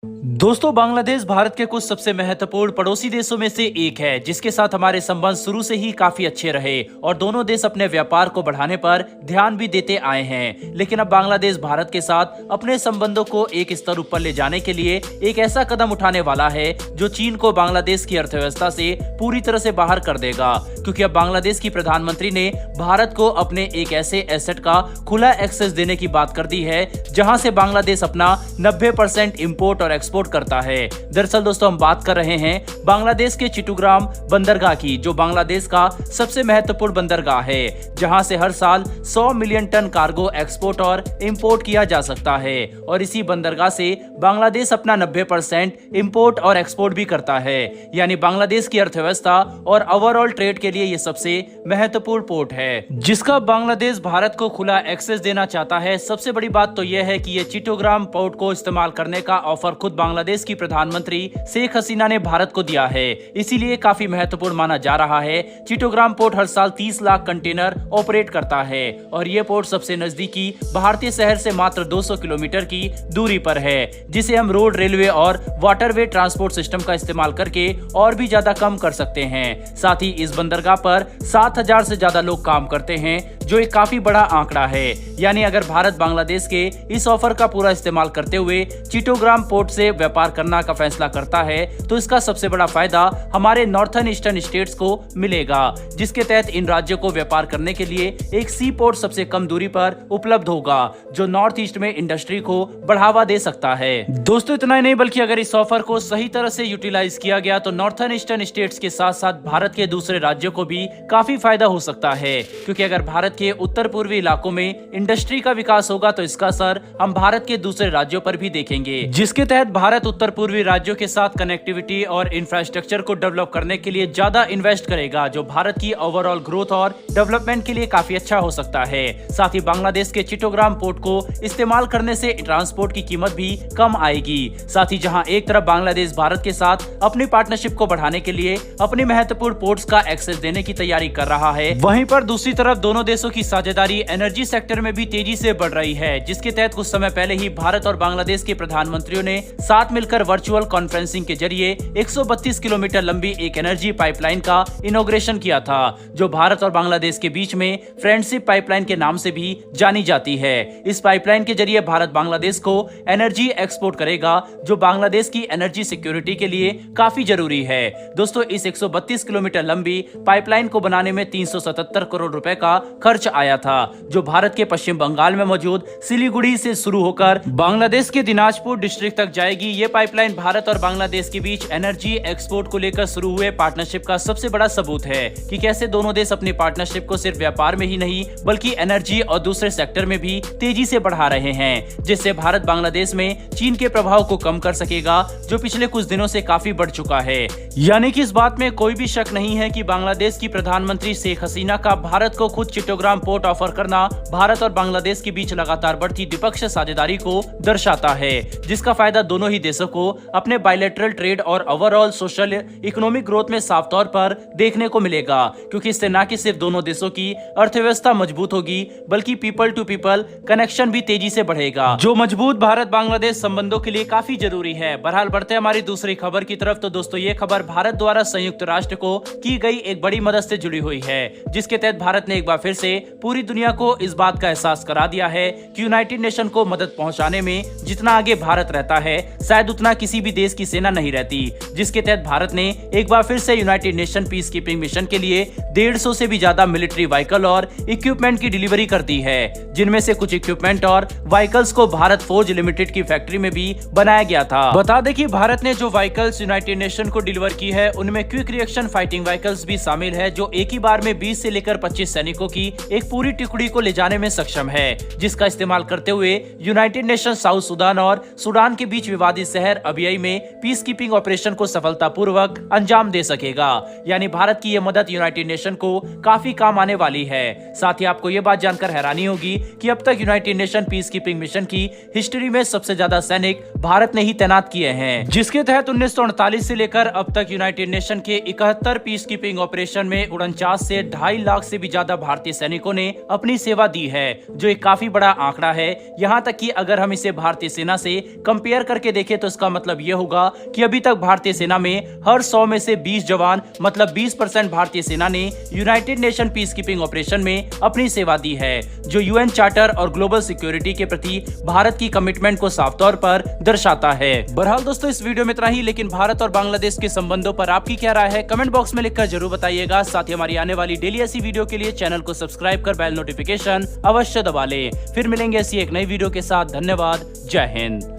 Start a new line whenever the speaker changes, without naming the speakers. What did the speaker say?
दोस्तों, बांग्लादेश भारत के कुछ सबसे महत्वपूर्ण पड़ोसी देशों में से एक है, जिसके साथ हमारे संबंध शुरू से ही काफी अच्छे रहे और दोनों देश अपने व्यापार को बढ़ाने पर ध्यान भी देते आए हैं। लेकिन अब बांग्लादेश भारत के साथ अपने संबंधों को एक स्तर ऊपर ले जाने के लिए एक ऐसा कदम उठाने वाला है जो चीन को बांग्लादेश की अर्थव्यवस्था से पूरी तरह से बाहर कर देगा, क्योंकि अब बांग्लादेश की प्रधानमंत्री ने भारत को अपने एक ऐसे एसेट का खुला एक्सेस देने की बात कर दी है जहां से बांग्लादेश अपना 90% इंपोर्ट और एक्सपोर्ट करता है। दरअसल दोस्तों, हम बात कर रहे हैं बांग्लादेश के चिट्टग्राम बंदरगाह की, जो बांग्लादेश का सबसे महत्वपूर्ण बंदरगाह है, जहां से हर साल 100 मिलियन टन कार्गो एक्सपोर्ट और इंपोर्ट किया जा सकता है। और इसी बंदरगाह से बांग्लादेश अपना 90% इंपोर्ट और एक्सपोर्ट भी करता है। यानी बांग्लादेश की अर्थव्यवस्था और ओवरऑल ट्रेड के लिए यह सबसे महत्वपूर्ण पोर्ट है, जिसका बांग्लादेश भारत को खुला एक्सेस देना चाहता है। सबसे बड़ी बात तो यह है कि यह चिट्टग्राम पोर्ट को इस्तेमाल करने का ऑफर खुद बांग्लादेश की प्रधानमंत्री शेख हसीना ने भारत को दिया है, इसीलिए काफी महत्वपूर्ण माना जा रहा है। चिट्टग्राम पोर्ट हर साल 30 लाख कंटेनर ऑपरेट करता है और ये पोर्ट सबसे नजदीकी भारतीय शहर से मात्र 200 किलोमीटर की दूरी पर है, जिसे हम रोड, रेलवे और वाटरवे ट्रांसपोर्ट सिस्टम का इस्तेमाल करके और भी ज्यादा कम कर सकते हैं। साथ ही इस बंदरगाह पर 7000 से ज्यादा लोग काम करते हैं, जो एक काफी बड़ा आंकड़ा है। यानी अगर भारत बांग्लादेश के इस ऑफर का पूरा इस्तेमाल करते हुए चिट्टग्राम पोर्ट से व्यापार करना का फैसला करता है, तो इसका सबसे बड़ा फायदा हमारे नॉर्थन ईस्टर्न स्टेट्स को मिलेगा, जिसके तहत इन राज्यों को व्यापार करने के लिए एक सी पोर्ट सबसे कम दूरी पर उपलब्ध होगा, जो नॉर्थ ईस्ट में इंडस्ट्री को बढ़ावा दे सकता है। दोस्तों, इतना ही नहीं बल्कि अगर इस ऑफर को सही तरह से यूटिलाइज किया गया तो नॉर्थन ईस्टर्न स्टेट्स के साथ साथ भारत के दूसरे राज्यों को भी काफी फायदा हो सकता है, क्योंकि अगर भारत के उत्तर पूर्वी इलाकों में इंडस्ट्री का विकास होगा तो इसका असर हम भारत के दूसरे राज्यों पर भी देखेंगे, जिसके तहत भारत उत्तर पूर्वी राज्यों के साथ कनेक्टिविटी और इंफ्रास्ट्रक्चर को डेवलप करने के लिए ज्यादा इन्वेस्ट करेगा, जो भारत की ओवरऑल ग्रोथ और डेवलपमेंट के लिए काफी अच्छा हो सकता है। साथ ही बांग्लादेश के चिट्टग्राम पोर्ट को इस्तेमाल करने से ट्रांसपोर्ट की कीमत भी कम आएगी। साथ ही जहां एक तरफ बांग्लादेश भारत के साथ अपनी पार्टनरशिप को बढ़ाने के लिए अपने महत्वपूर्ण पोर्ट्स का एक्सेस देने की तैयारी कर रहा है, वहीं पर दूसरी तरफ दोनों देशों की साझेदारी एनर्जी सेक्टर में भी तेजी से बढ़ रही है, जिसके तहत कुछ समय पहले ही भारत और बांग्लादेश के प्रधानमंत्रियों ने साथ मिलकर वर्चुअल कॉन्फ्रेंसिंग के जरिए 132 किलोमीटर लंबी एक एनर्जी पाइपलाइन का इनॉग्रेशन किया था, जो भारत और बांग्लादेश के बीच में फ्रेंडशिप पाइपलाइन के नाम से भी जानी जाती है। इस पाइपलाइन के जरिए भारत बांग्लादेश को एनर्जी एक्सपोर्ट करेगा, जो बांग्लादेश की एनर्जी सिक्योरिटी के लिए काफी जरूरी है। दोस्तों, इस 132 किलोमीटर लंबी पाइपलाइन को बनाने में 377 करोड़ रुपए का खर्च आया था, जो भारत के पश्चिम बंगाल में मौजूद सिलीगुड़ी से शुरू होकर बांग्लादेश के दिनाजपुर डिस्ट्रिक्ट तक जाएगी। ये पाइपलाइन भारत और बांग्लादेश के बीच एनर्जी एक्सपोर्ट को लेकर शुरू हुए पार्टनरशिप का सबसे बड़ा सबूत है कि कैसे दोनों देश अपनी पार्टनरशिप को सिर्फ व्यापार में ही नहीं बल्कि एनर्जी और दूसरे सेक्टर में भी तेजी से बढ़ा रहे हैं, जिससे भारत बांग्लादेश में चीन के प्रभाव को कम कर सकेगा, जो पिछले कुछ दिनों से काफी बढ़ चुका है। यानी कि इस बात में कोई भी शक नहीं है कि बांग्लादेश की प्रधानमंत्री शेख हसीना का भारत को खुद चिट्टग्राम पोर्ट ऑफर करना भारत और बांग्लादेश के बीच लगातार बढ़ती द्विपक्षीय साझेदारी को दर्शाता है, जिसका फायदा दोनों ही देशों को अपने बायलैटरल ट्रेड और ओवरऑल सोशल इकोनॉमिक ग्रोथ में साफ तौर पर देखने को मिलेगा, क्योंकि इससे न कि सिर्फ दोनों देशों की अर्थव्यवस्था मजबूत होगी बल्कि पीपल टू पीपल कनेक्शन भी तेजी से बढ़ेगा, जो मजबूत भारत बांग्लादेश संबंधों के लिए काफी जरूरी है। बहरहाल बढ़ते हमारी दूसरी खबर की तरफ, तो दोस्तों ये खबर भारत द्वारा संयुक्त राष्ट्र को की गई एक बड़ी मदद से जुड़ी हुई है, जिसके तहत भारत ने एक बार फिर से पूरी दुनिया को इस बात का एहसास करा दिया है कि यूनाइटेड नेशन को मदद पहुंचाने में जितना आगे भारत रहता है, शायद उतना किसी भी देश की सेना नहीं रहती। जिसके तहत भारत ने एक बार फिर से United nation peace keeping mission के लिए 150 से भी ज्यादा मिलिट्री व्हीकल और इक्विपमेंट की डिलीवरी कर दी है, जिनमें से कुछ इक्विपमेंट और व्हीकल्स को भारत फोर्ज लिमिटेड की फैक्ट्री में भी बनाया गया था। बता दें कि भारत ने जो व्हीकल्स यूनाइटेड नेशन को डिलीवर की है, उनमें क्विक रिएक्शन फाइटिंग व्हीकल्स भी शामिल है, जो एक ही बार में 20 से लेकर 25 सैनिकों की एक पूरी टुकड़ी को ले जाने में सक्षम है, जिसका इस्तेमाल करते हुए यूनाइटेड नेशन साउथ सुडान और सुडान के बीच विवादित शहर अबियाई में पीस कीपिंग ऑपरेशन को सफलतापूर्वक अंजाम दे सकेगा। यानी भारत की यह मदद यूनाइटेड नेशन को काफी काम आने वाली है। साथ ही आपको यह बात जानकर हैरानी होगी कि अब तक United nation peace keeping mission की हिस्ट्री में सबसे ज्यादा सैनिक भारत ने ही तैनात किए हैं, जिसके तहत 1948 से लेकर अब तक यूनाइटेड नेशन के 71 पीस कीपिंग ऑपरेशन में 49 से 2.5 लाख से भी ज्यादा भारतीय सैनिकों ने अपनी सेवा दी है, जो एक काफी बड़ा आंकड़ा है। यहाँ तक कि अगर हम इसे भारतीय सेना से कंपेयर करके देखें तो इसका मतलब यह होगा कि अभी तक भारतीय सेना में हर 100 में से 20 जवान मतलब 20% भारतीय सेना ने United nation peace keeping operation में अपनी सेवा दी है, जो यूएन चार्टर और ग्लोबल सिक्योरिटी के प्रति भारत की कमिटमेंट को साफ तौर पर दर्शाता है। बहरहाल दोस्तों, इस वीडियो में इतना ही, लेकिन भारत और बांग्लादेश के संबंधों पर आपकी क्या राय है कमेंट बॉक्स में लिखकर जरूर बताइएगा। साथ ही हमारी आने वाली डेली ऐसी वीडियो के लिए चैनल को सब्सक्राइब कर बेल नोटिफिकेशन अवश्य दबा लें। फिर मिलेंगे ऐसी एक नई वीडियो के साथ। धन्यवाद। जय हिंद।